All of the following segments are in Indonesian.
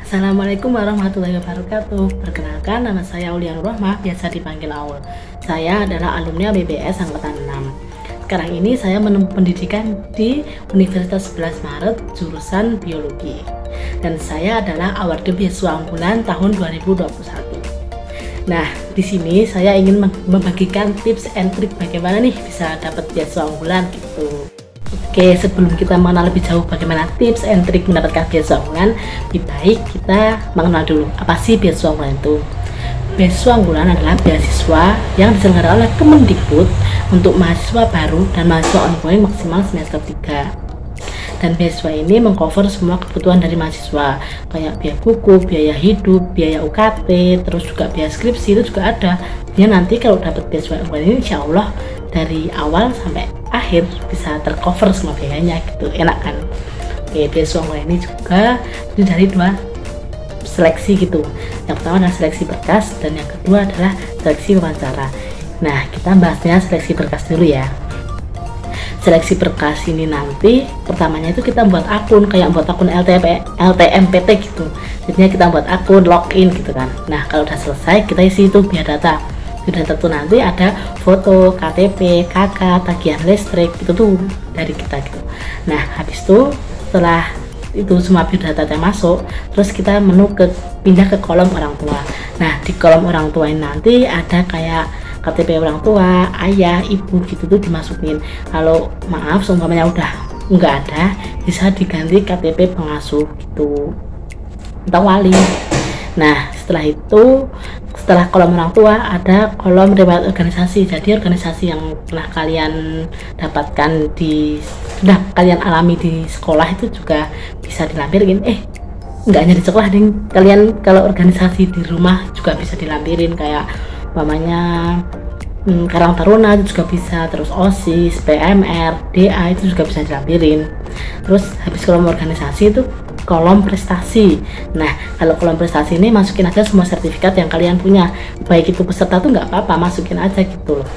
Assalamualaikum warahmatullahi wabarakatuh. Perkenalkan, nama saya Aulia Nurrohmah, biasa dipanggil Aul. Saya adalah alumni BBS Angkatan 6. Sekarang ini saya menempuh pendidikan di Universitas 11 Maret jurusan Biologi. Dan saya adalah award beasiswa unggulan tahun 2021. Nah, di sini saya ingin membagikan tips and trik bagaimana nih bisa dapat beasiswa unggulan gitu. Oke, sebelum kita mengenal lebih jauh bagaimana tips and trik mendapatkan beasiswa unggulan, lebih baik kita mengenal dulu apa sih beasiswa unggulan itu. Beasiswa unggulan adalah beasiswa yang diselenggarakan oleh Kemendikbud untuk mahasiswa baru dan mahasiswa ongoing maksimal semester 3. Dan beasiswa ini mengcover semua kebutuhan dari mahasiswa, kayak biaya buku, biaya hidup, biaya UKT, terus juga biaya skripsi itu juga ada. Jadi nanti kalau dapat beasiswa unggulan ini, insya Allah dari awal sampai akhir bisa tercover semua biayanya gitu, enak kan. Oke, beasiswa unggulan ini juga dari dua seleksi gitu. Yang pertama adalah seleksi berkas dan yang kedua adalah seleksi wawancara. Nah, kita bahasnya seleksi berkas dulu ya. Seleksi berkas ini nanti pertamanya itu kita buat akun, kayak buat akun LTMPT gitu. Jadinya kita buat akun, login gitu kan. Nah, kalau udah selesai kita isi itu biodata. Biodata tuh nanti ada foto, KTP, KK, tagihan listrik, itu tuh dari kita gitu. Nah, habis itu setelah itu semua biodata masuk, terus kita pindah ke kolom orang tua. Nah, di kolom orang tua ini nanti ada kayak KTP orang tua, ayah, ibu gitu tuh dimasukin. Kalau maaf seumpamanya udah nggak ada, bisa diganti KTP pengasuh gitu atau wali. Nah, setelah kolom orang tua ada kolom riwayat organisasi. Jadi organisasi yang pernah kalian dapatkan sudah kalian alami di sekolah itu juga bisa dilampirin. Nggak hanya di sekolah, kalian kalau organisasi di rumah juga bisa dilampirin, kayak umpamanya Karang Taruna itu juga bisa, terus OSIS, PMR, DA itu juga bisa dilampirin. Terus habis kolom organisasi itu kolom prestasi. Nah, kalau kolom prestasi ini masukin aja semua sertifikat yang kalian punya, baik itu peserta tuh nggak apa-apa, masukin aja gitu loh.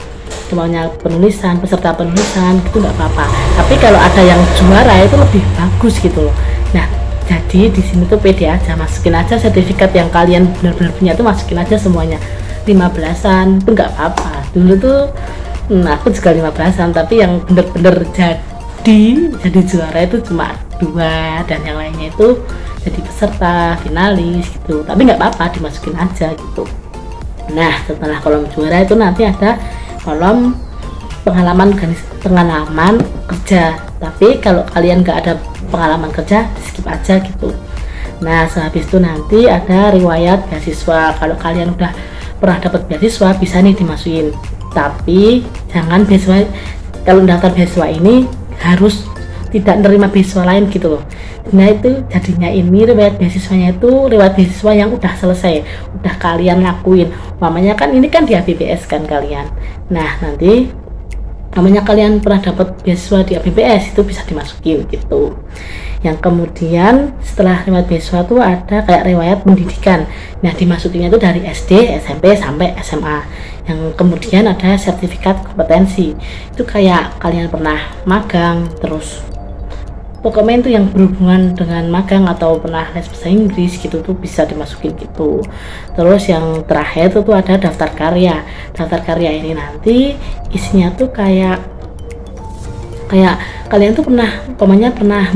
Semuanya penulisan, peserta penulisan gitu nggak apa-apa. Tapi kalau ada yang juara itu lebih bagus gitu loh. Nah, jadi di sini tuh pede aja, masukin aja sertifikat yang kalian benar-benar punya tuh, masukin aja semuanya. 15-an tuh nggak apa-apa. Dulu tuh aku juga 15-an, tapi yang bener-bener jadi juara itu cuma 2, dan yang lainnya itu jadi peserta finalis gitu. Tapi nggak apa-apa, dimasukin aja gitu. Nah, setelah kolom juara itu nanti ada kolom pengalaman kerja. Tapi kalau kalian nggak ada pengalaman kerja, skip aja gitu. Nah, sehabis itu nanti ada riwayat beasiswa. Kalau kalian udah pernah dapat beasiswa bisa nih dimasukin, tapi jangan beasiswa, kalau daftar beasiswa ini harus tidak menerima beasiswa lain gitu loh. Nah, itu jadinya ini riwayat beasiswanya itu riwayat beasiswa yang udah selesai, udah kalian lakuin. Umpamanya kan ini kan di ABBS kan kalian. Nah, nanti namanya kalian pernah dapat beasiswa di ABBS itu bisa dimasukin gitu. Yang kemudian setelah riwayat beasiswa itu ada kayak riwayat pendidikan. Nah, dimasukinnya itu dari SD, SMP sampai SMA. Yang kemudian ada sertifikat kompetensi. Itu kayak kalian pernah magang, terus pokoknya itu yang berhubungan dengan magang atau pernah les bahasa Inggris gitu tuh bisa dimasukin gitu. Terus yang terakhir itu tuh ada daftar karya. Daftar karya ini nanti isinya tuh kayak kalian tuh pernah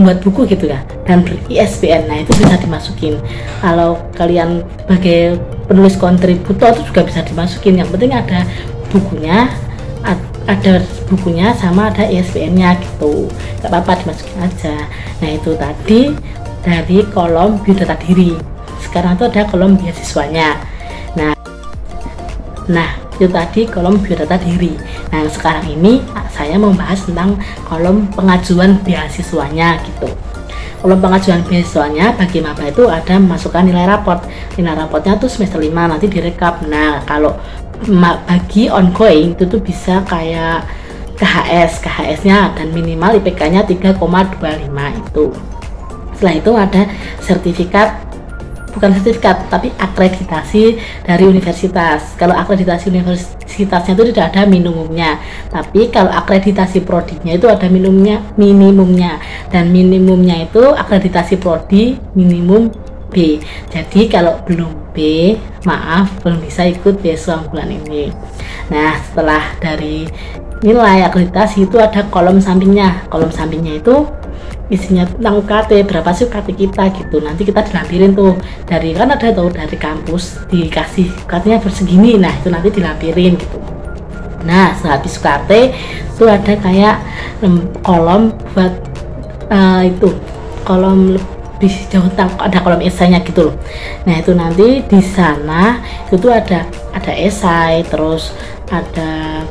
buat buku gitu ya, dan ber-ISBN. Nah, itu bisa dimasukin. Kalau kalian sebagai penulis kontributor itu juga bisa dimasukin. Yang penting ada bukunya sama ada ISBN-nya gitu. Gak apa-apa, dimasukin aja. Nah, itu tadi dari kolom biodata diri. Sekarang tuh ada kolom beasiswanya. Nah, itu tadi kolom biodata diri. Nah, sekarang ini saya mau bahas tentang kolom pengajuan beasiswanya gitu. Kolom pengajuan beasiswanya bagi maba itu ada memasukkan nilai raport. Nilai raportnya tuh semester 5 nanti direkap. Nah, kalau bagi ongoing itu tuh bisa kayak KHS-nya dan minimal IPK-nya 3,25 itu. Setelah itu ada bukan sertifikat tapi akreditasi dari universitas. Kalau akreditasi universitasnya itu tidak ada minimumnya, tapi kalau akreditasi prodinya itu ada minimumnya, dan minimumnya itu akreditasi prodi minimum B. Jadi kalau belum B, maaf, belum bisa ikut beasiswa unggulan ini. Nah, setelah dari nilai akreditasi itu ada kolom sampingnya. Kolom sampingnya itu isinya tentang UKT, berapa sih UKT kita gitu. Nanti kita dilampirin tuh dari, kan ada tuh dari kampus dikasih UKT-nya bersegini. Nah, itu nanti dilampirin gitu. Nah, sehabis UKT itu ada kayak kolom buat itu kolom lebih jauh tentang, ada kolom esainya gitu loh. Nah, itu nanti di sana itu ada esai, terus ada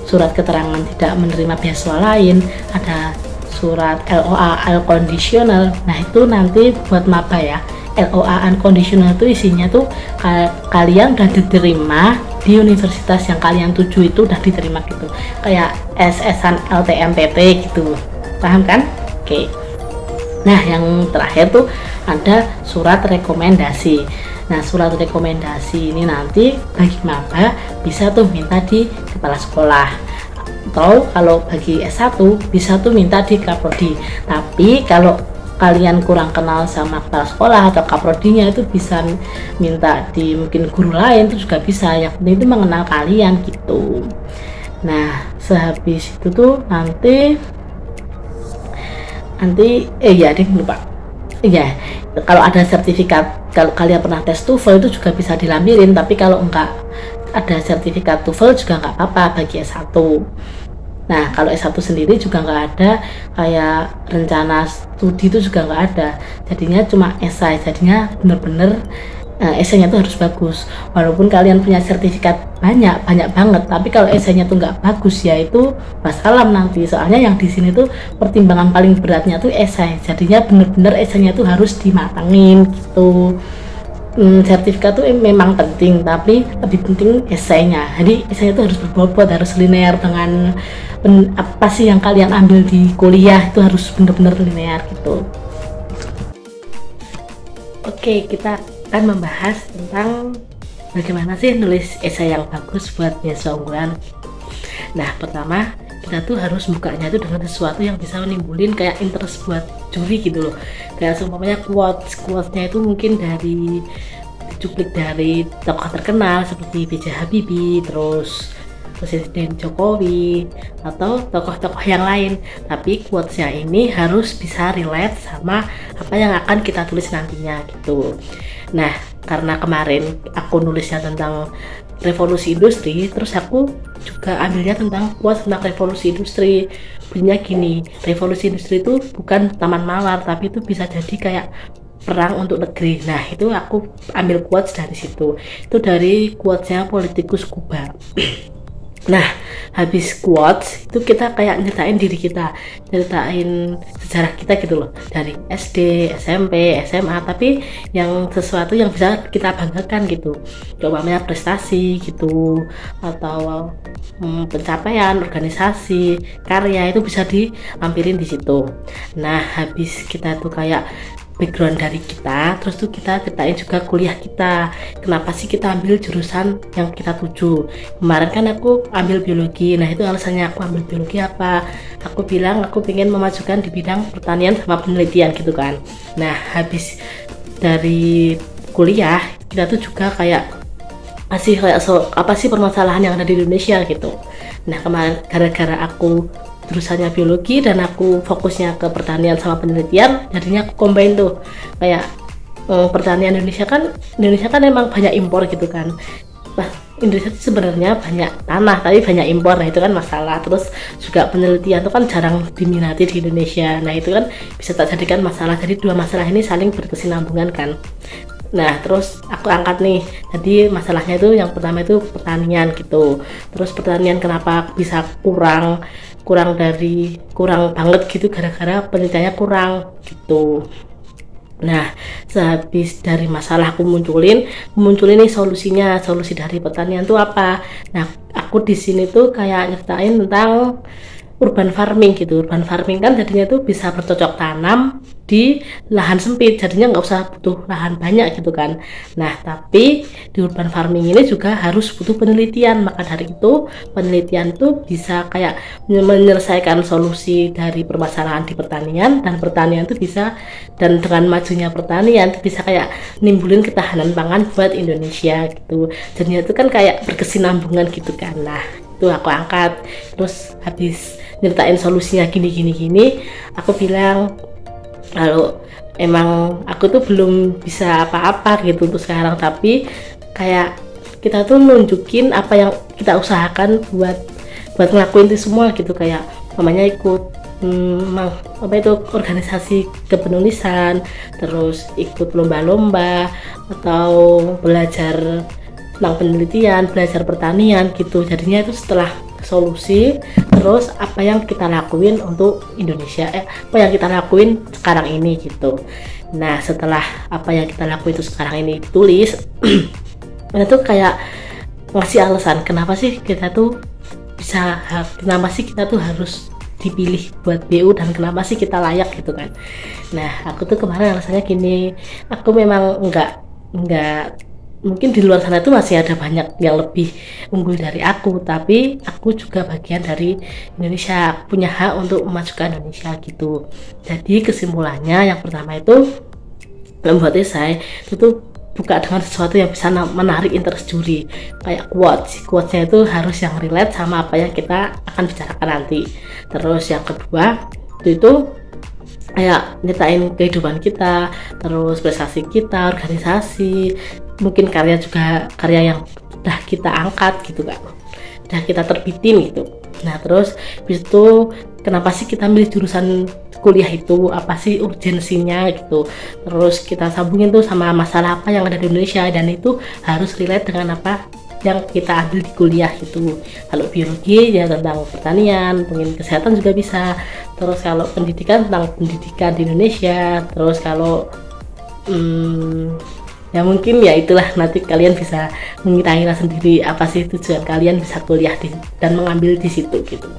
surat keterangan tidak menerima beasiswa lain, ada surat LOA unconditional. Nah, itu nanti buat maba ya. LOA unconditional itu isinya tuh kalian udah diterima di universitas yang kalian tuju, itu udah diterima gitu, kayak SS-an LTMPT gitu, paham kan? Oke. Nah, yang terakhir tuh ada surat rekomendasi. Nah, surat rekomendasi ini nanti bagi maba bisa tuh minta di kepala sekolah, atau kalau bagi S1 bisa tuh minta di kaprodi. Tapi kalau kalian kurang kenal sama kepala sekolah atau kaprodinya, itu bisa minta di mungkin guru lain, itu juga bisa. Yang penting itu mengenal kalian gitu. Nah, sehabis itu tuh nanti ya deh, lupa. Iya, kalau ada sertifikat, kalau kalian pernah tes TOEFL itu juga bisa dilampirin. Tapi kalau enggak ada sertifikat TOEFL juga nggak apa-apa bagi S1. Nah, kalau S1 sendiri juga nggak ada kayak rencana studi, itu juga nggak ada. Jadinya cuma esai, jadinya bener-bener esainya tuh harus bagus. Walaupun kalian punya sertifikat banyak banget, tapi kalau esainya tuh nggak bagus, ya itu wassalam nanti. Soalnya yang di sini tuh pertimbangan paling beratnya tuh esai. Jadinya bener-bener esainya tuh harus dimatangin gitu. Sertifikat tuh memang penting, tapi lebih penting esainya. Jadi esainya tuh harus berbobot, harus linear dengan apa sih yang kalian ambil di kuliah, itu harus bener-bener linear gitu. Oke, kita akan membahas tentang bagaimana sih nulis esai yang bagus buat beasiswa unggulan. Nah, pertama kita tuh harus bukanya tuh dengan sesuatu yang bisa menimbulin kayak interest buat juri gitu loh. Kayak seumpamanya quotes-nya itu mungkin dari cuplik dari tokoh terkenal seperti B.J. Habibie, terus Presiden Jokowi, atau tokoh-tokoh yang lain. Tapi quotesnya ini harus bisa relate sama apa yang akan kita tulis nantinya gitu. Nah, karena kemarin aku nulisnya tentang revolusi industri, terus aku juga ambilnya tentang quotes tentang revolusi industri. Bunyinya gini, revolusi industri itu bukan taman mawar, tapi itu bisa jadi kayak perang untuk negeri. Nah, itu aku ambil quotes dari situ. Itu dari quotesnya politikus Kuba. Nah, habis quotes itu kita kayak nyeritain diri kita, nyeritain sejarah kita gitu loh, dari SD, SMP, SMA, tapi yang sesuatu yang bisa kita banggakan gitu. Coba prestasi gitu, atau pencapaian organisasi, karya, itu bisa dilampirin di situ. Nah, habis kita tuh kayak background dari kita, terus tuh kita ceritain juga kuliah kita, kenapa sih kita ambil jurusan yang kita tuju. Kemarin kan aku ambil biologi. Nah, itu alasannya aku ambil biologi apa, aku bilang aku pengen memajukan di bidang pertanian sama penelitian gitu kan. Nah, habis dari kuliah kita tuh juga kayak apa sih permasalahan yang ada di Indonesia gitu. Nah, kemarin gara-gara aku jurusannya biologi dan aku fokusnya ke pertanian sama penelitian, jadinya aku combine tuh kayak pertanian Indonesia kan emang banyak impor gitu kan. Nah, Indonesia itu sebenarnya banyak tanah tapi banyak impor. Nah, itu kan masalah. Terus juga penelitian itu kan jarang diminati di Indonesia. Nah, itu kan bisa tak jadikan masalah. Jadi dua masalah ini saling berkesinambungan kan. Nah, terus aku angkat nih, jadi masalahnya itu yang pertama itu pertanian gitu. Terus pertanian kenapa bisa kurang banget gitu, gara-gara penelitiannya kurang gitu. Nah, sehabis dari masalah aku munculin nih solusinya. Solusi dari pertanian itu apa? Nah, aku di sini tuh kayak nyertain tentang urban farming gitu. Urban farming kan jadinya tuh bisa bercocok tanam di lahan sempit, jadinya nggak usah butuh lahan banyak gitu kan. Nah tapi di urban farming ini juga harus butuh penelitian, maka dari itu penelitian itu bisa kayak menyelesaikan solusi dari permasalahan di pertanian, dan pertanian itu bisa, dan dengan majunya pertanian itu bisa kayak nimbulin ketahanan pangan buat Indonesia gitu. Jadinya itu kan kayak berkesinambungan gitu kan. Nah itu aku angkat, terus habis nyeritain solusinya gini, aku bilang kalau emang aku tuh belum bisa apa-apa gitu untuk sekarang, tapi kayak kita tuh nunjukin apa yang kita usahakan buat ngelakuin itu semua gitu, kayak namanya ikut apa itu organisasi kepenulisan, terus ikut lomba-lomba atau belajar tentang penelitian, belajar pertanian gitu. Jadinya itu setelah solusi, terus apa yang kita lakuin untuk Indonesia, apa yang kita lakuin sekarang ini gitu. Nah setelah apa yang kita lakuin itu sekarang ini ditulis itu kayak ngasih alasan kenapa sih kita tuh bisa, kenapa sih kita tuh harus dipilih buat BU, dan kenapa sih kita layak gitu kan. Nah aku tuh kemarin alasannya gini, aku memang enggak mungkin di luar sana itu masih ada banyak yang lebih unggul dari aku, tapi aku juga bagian dari Indonesia, aku punya hak untuk memajukan Indonesia gitu. Jadi kesimpulannya yang pertama itu membuat esai itu tuh buka dengan sesuatu yang bisa menarik interest juri, kayak quotesnya itu harus yang relate sama apa yang kita akan bicarakan nanti. Terus yang kedua itu kayak nyetain kehidupan kita, terus prestasi kita, organisasi, mungkin karya yang udah kita angkat gitu kan, udah kita terbitin gitu. Nah terus itu kenapa sih kita milih jurusan kuliah itu, apa sih urgensinya gitu, terus kita sambungin tuh sama masalah apa yang ada di Indonesia, dan itu harus relate dengan apa yang kita ambil di kuliah gitu. Kalau biologi ya tentang pertanian, mungkin kesehatan juga bisa, terus kalau pendidikan tentang pendidikan di Indonesia, terus kalau ya mungkin ya itulah, nanti kalian bisa mengira-ngira sendiri apa sih tujuan kalian bisa kuliah dan mengambil di situ gitu.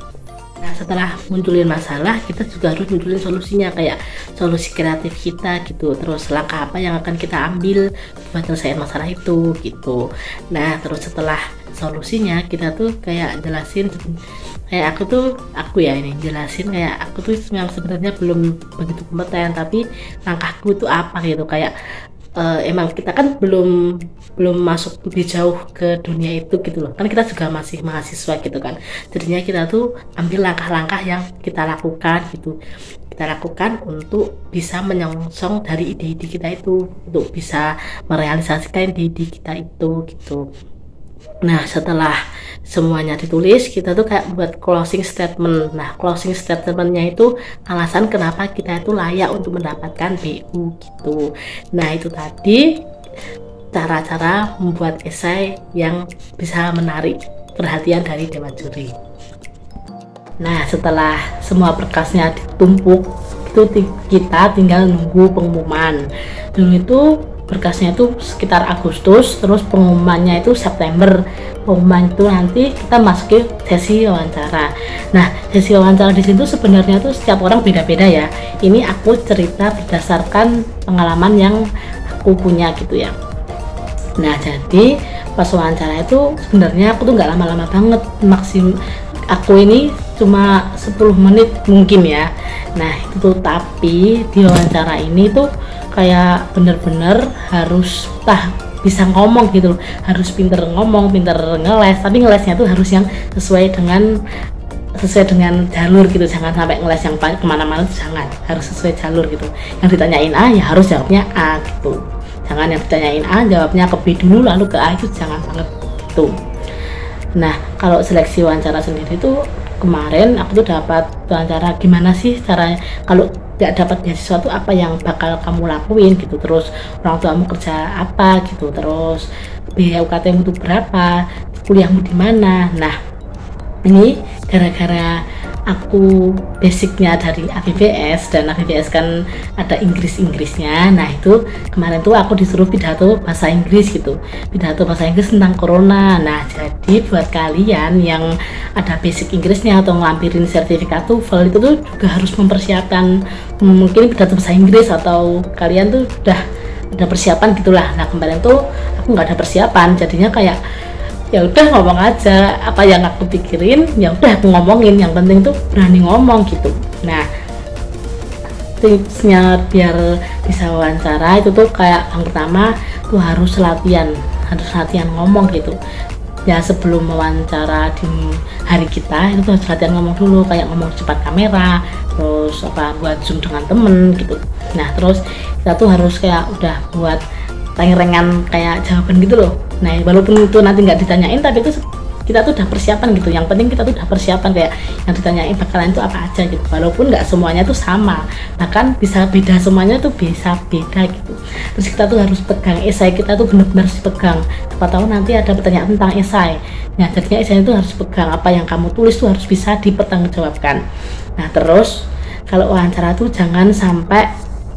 Nah setelah munculin masalah, kita juga harus munculin solusinya, kayak solusi kreatif kita gitu, terus langkah apa yang akan kita ambil buat selesai masalah itu gitu. Nah terus setelah solusinya kita tuh kayak jelasin, kayak aku ya ini jelasin kayak aku tuh yang sebenarnya belum begitu kompeten, tapi langkahku itu apa gitu, kayak emang kita kan belum masuk lebih jauh ke dunia itu gitu loh, kan kita juga masih mahasiswa gitu kan. Jadinya kita tuh ambil langkah-langkah yang kita lakukan untuk bisa menyongsong dari ide-ide kita itu, untuk bisa merealisasikan ide-ide kita itu gitu. Nah setelah semuanya ditulis, kita tuh kayak buat closing statement. Nah closing statementnya itu alasan kenapa kita itu layak untuk mendapatkan BU gitu. Nah itu tadi cara-cara membuat esai yang bisa menarik perhatian dari dewan juri. Nah setelah semua berkasnya ditumpuk itu kita tinggal nunggu pengumuman. Dulu itu berkasnya itu sekitar Agustus, terus pengumumannya itu September. Pengumuman itu nanti kita masuk ke sesi wawancara. Nah sesi wawancara di situ sebenarnya tuh setiap orang beda-beda ya. Ini aku cerita berdasarkan pengalaman yang aku punya gitu ya. Nah jadi pas wawancara itu sebenarnya aku tuh nggak lama-lama banget, aku ini cuma 10 menit mungkin ya. Nah itu tuh, tapi di wawancara ini tuh kayak bener-bener harus bisa ngomong gitu, harus pinter ngomong, pinter ngeles, tapi ngelesnya tuh harus yang sesuai dengan jalur gitu, jangan sampai ngeles yang kemana-mana tuh, jangan, harus sesuai jalur gitu. Yang ditanyain A ya harus jawabnya A gitu, jangan yang ditanyain A jawabnya ke B dulu lalu ke A, itu jangan banget gitu. Nah kalau seleksi wawancara sendiri tuh kemarin aku tuh dapat wawancara gimana sih caranya kalau nggak dapat beasiswa tuh apa yang bakal kamu lakuin gitu, terus orang tuamu kerja apa gitu, terus biaya UKT itu berapa, kuliahmu di mana. Nah ini gara-gara aku basicnya dari ABBS, dan ABBS kan ada Inggrisnya. Nah itu kemarin tuh aku disuruh pidato bahasa Inggris gitu, pidato bahasa Inggris tentang corona. Nah jadi buat kalian yang ada basic Inggrisnya atau ngelampirin sertifikat TOEFL itu tuh juga harus mempersiapkan mungkin pidato bahasa Inggris, atau kalian tuh udah ada persiapan gitulah. Nah kemarin tuh aku nggak ada persiapan, jadinya kayak ya udah ngomong aja apa yang aku pikirin, ya udah aku ngomongin, yang penting tuh berani ngomong gitu. Nah tipsnya biar bisa wawancara itu tuh kayak yang pertama tuh harus latihan ngomong gitu ya. Sebelum wawancara di hari kita itu tuh harus latihan ngomong dulu, kayak ngomong cepat kamera, terus apa buat zoom dengan temen gitu. Nah terus kita tuh harus kayak udah buat rengan kayak jawaban gitu loh. Nah walaupun itu nanti nggak ditanyain, tapi itu kita tuh udah persiapan gitu. Yang penting kita tuh udah persiapan kayak yang ditanyain bakalan itu apa aja gitu, walaupun nggak semuanya tuh sama, bahkan bisa beda, semuanya tuh bisa beda gitu. Terus kita tuh harus pegang esai kita tuh benar-benar harus pegang. Siapa tahu nanti ada pertanyaan tentang esai, nah jadinya esai itu harus pegang, apa yang kamu tulis tuh harus bisa dipertanggungjawabkan. Nah terus kalau wawancara tuh jangan sampai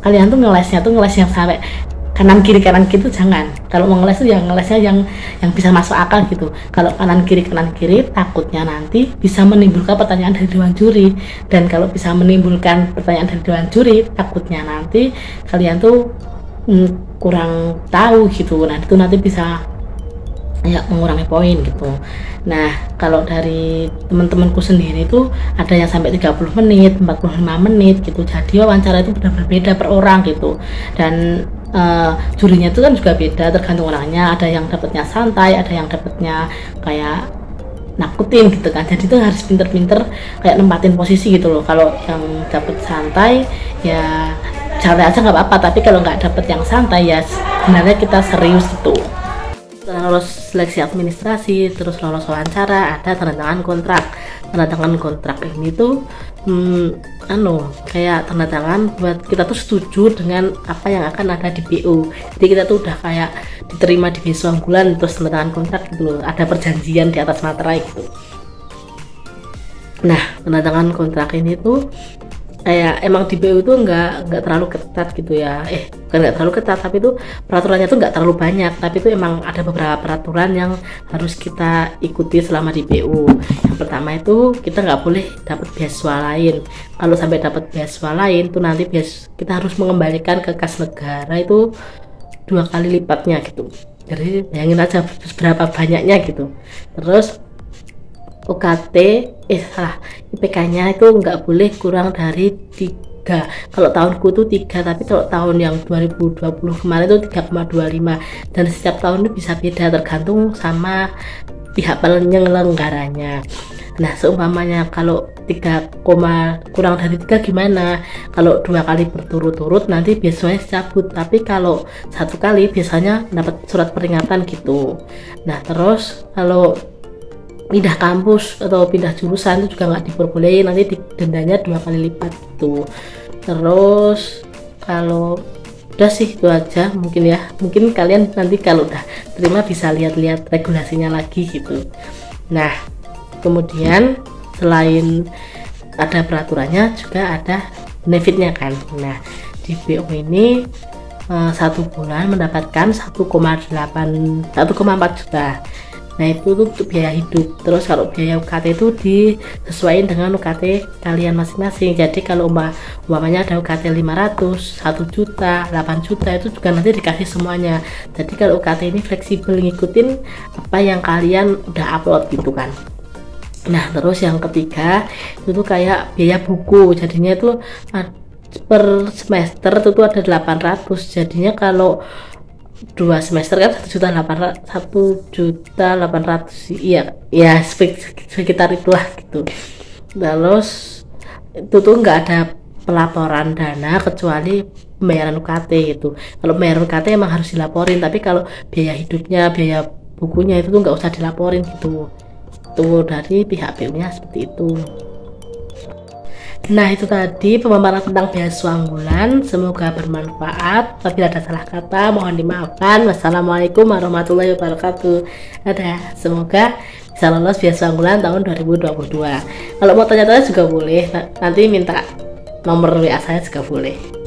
kalian tuh ngeles yang sampai kanan kiri tuh jangan. Kalau mau ngeles tuh ya ngelesnya yang bisa masuk akal gitu. Kalau kanan kiri takutnya nanti bisa menimbulkan pertanyaan dari dewan juri, dan kalau bisa menimbulkan pertanyaan dari dewan juri takutnya nanti kalian tuh kurang tahu gitu. Nah itu nanti bisa ya mengurangi poin gitu. Nah kalau dari teman-temanku sendiri tuh ada yang sampai 30 menit 45 menit gitu. Jadi wawancara itu berbeda per orang gitu, dan jurinya itu kan juga beda tergantung orangnya. Ada yang dapatnya santai, ada yang dapatnya kayak nakutin gitu kan. Jadi itu harus pinter-pinter kayak nempatin posisi gitu loh. Kalau yang dapet santai ya santai aja nggak apa-apa, tapi kalau nggak dapet yang santai ya sebenarnya kita serius gitu. Setelah lolos seleksi administrasi, terus lolos wawancara, ada tanda tangan kontrak. Tanda tangan kontrak ini tuh kayak tanda tangan buat kita tuh setuju dengan apa yang akan ada di PO. Jadi kita tuh udah kayak diterima di beasiswa unggulan, terus tanda tangan kontrak gitu loh, ada perjanjian di atas materai gitu. Nah tanda tangan kontrak ini tuh kayak emang di BU itu nggak terlalu ketat gitu ya, bukan nggak terlalu ketat, tapi itu peraturannya tuh nggak terlalu banyak, tapi itu emang ada beberapa peraturan yang harus kita ikuti selama di BU. Yang pertama itu kita nggak boleh dapat beasiswa lain. Kalau sampai dapat beasiswa lain tuh nanti kita harus mengembalikan ke kas negara itu 2 kali lipatnya gitu. Jadi bayangin aja berapa banyaknya gitu. Terus UKT IPK-nya itu nggak boleh kurang dari 3. Kalau tahunku itu 3, tapi kalau tahun yang 2020 kemarin itu 3,25, dan setiap tahun itu bisa beda tergantung sama pihak penyelenggaranya. Nah seumpamanya kalau 3, kurang dari 3 gimana? Kalau 2 kali berturut-turut nanti biasanya dicabut, tapi kalau 1 kali biasanya dapat surat peringatan gitu. Nah terus kalau pindah kampus atau pindah jurusan itu juga nggak diperbolehin, nanti dendanya 2 kali lipat gitu. Terus kalau udah sih itu aja mungkin ya, mungkin kalian nanti kalau udah terima bisa lihat-lihat regulasinya lagi gitu. Nah kemudian selain ada peraturannya juga ada benefitnya kan. Nah di BO ini 1 bulan mendapatkan 1,4 juta. Nah itu untuk biaya hidup. Terus kalau biaya UKT itu disesuaikan dengan UKT kalian masing-masing. Jadi kalau umpamanya ada UKT 500, 1 juta, 8 juta itu juga nanti dikasih semuanya. Jadi kalau UKT ini fleksibel, ngikutin apa yang kalian udah upload gitu kan. Nah terus yang ketiga itu tuh kayak biaya buku. Jadinya itu per semester itu tuh ada 800. Jadinya kalau 2 semester kan 1,8 juta, iya sekitar itulah gitu. Terus itu tuh nggak ada pelaporan dana kecuali pembayaran UKT gitu. Kalau pembayaran UKT emang harus dilaporin, tapi kalau biaya hidupnya, biaya bukunya itu tuh nggak usah dilaporin gitu. Itu dari pihak BU nya seperti itu. Nah, itu tadi pemaparan tentang beasiswa unggulan. Semoga bermanfaat. Apabila ada salah kata mohon dimaafkan. Wassalamualaikum warahmatullahi wabarakatuh. Semoga bisa lolos beasiswa unggulan tahun 2022. Kalau mau tanya-tanya juga boleh, nanti minta nomor WA saya juga boleh.